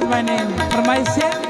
વિનોદભાઈ ને ફરમાઈશ છે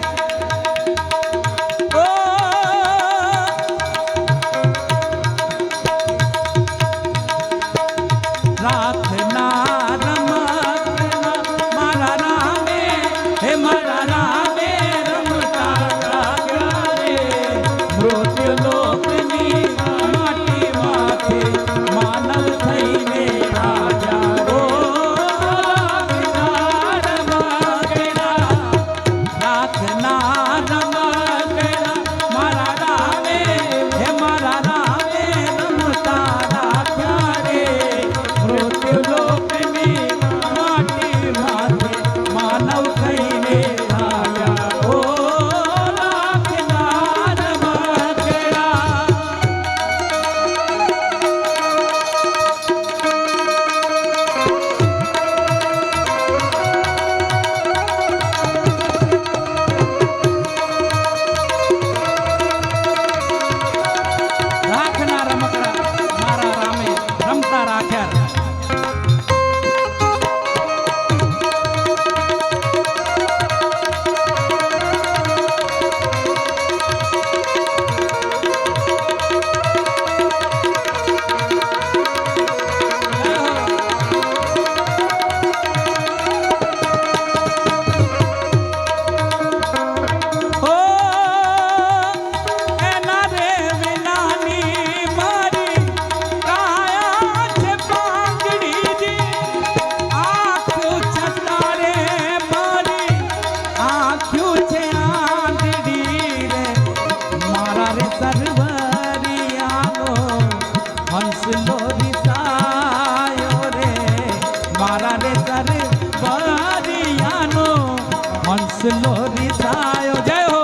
લોરી સાયો જય હો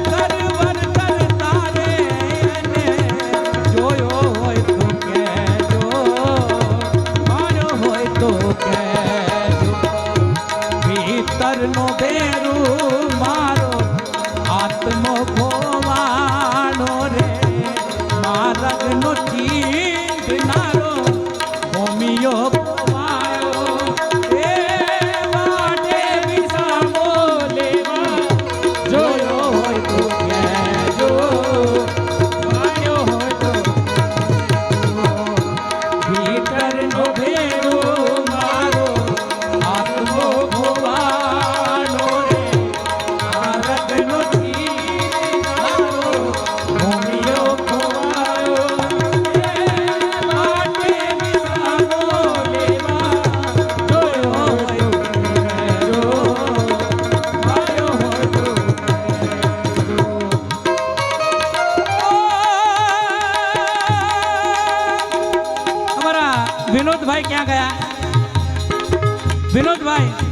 સરવર કરતા રે જોયો હોય તો કેજો માર્યો હોય તો કેજો ભીતરનો બેરું મારો આત્મો ખોવાણો રે મારગનો ચીંધનારો ભૂમિયો विनोद भाई क्या गया विनोद भाई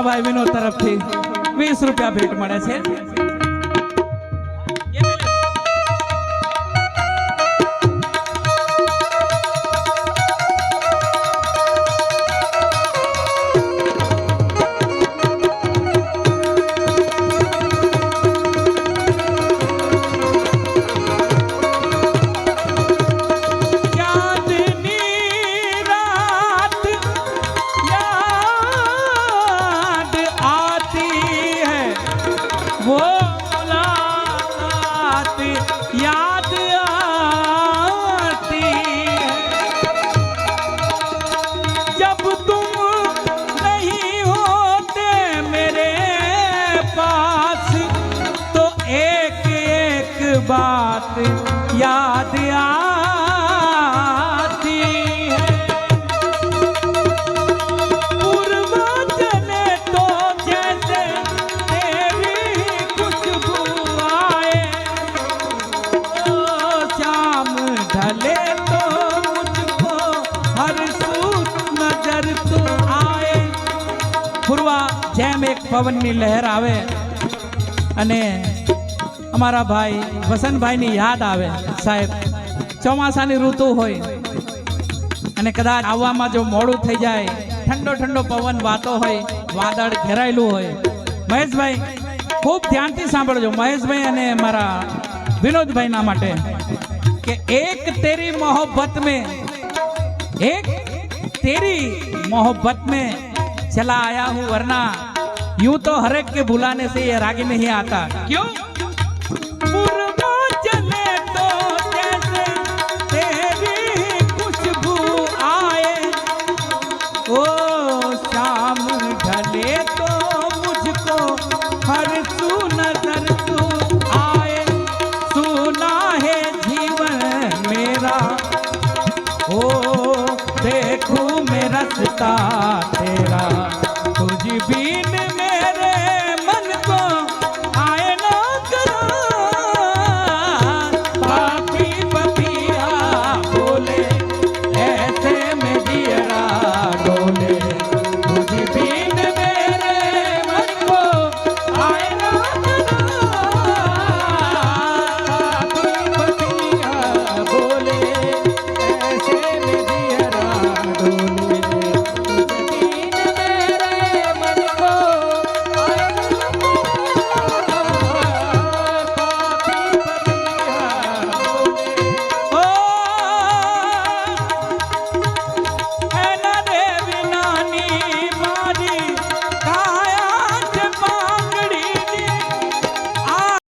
અમારા ભાઈ વિનોદ તરફથી 20 રૂપિયા ભેટ મળે છે. बात याद आती है पूर्व चले तो जैसे तेरी खुशबू आए ओ शाम ढले तो मुझको हर सूत नजर तो आए. પૂર્વા જેમ એક પવનની લહેર આવે અને અમારા ભાઈ વસંતભાઈની યાદ આવે. સાહેબ ચોમાસાની ઋતુ હોય અને કદાચ આવવામાં જો મોડું થઈ જાય, ઠંડો ઠંડો પવન વાતો હોય, વાદળ ઘેરાયેલું હોય. મહેશભાઈ ખૂબ ધ્યાનથી સાંભળજો, મહેશભાઈ અને મારા વિનોદભાઈના માટે, કે એક તેરી મોહબ્બત में चला आया हूँ वरना यूं तो हर एक के बुलाने से ये रागी नहीं आता. क्यों? ओ शाम ढले तो मुझको हर सू नजर तू आए. सुना है जीवन मेरा ओ देखूं मैं रस्ता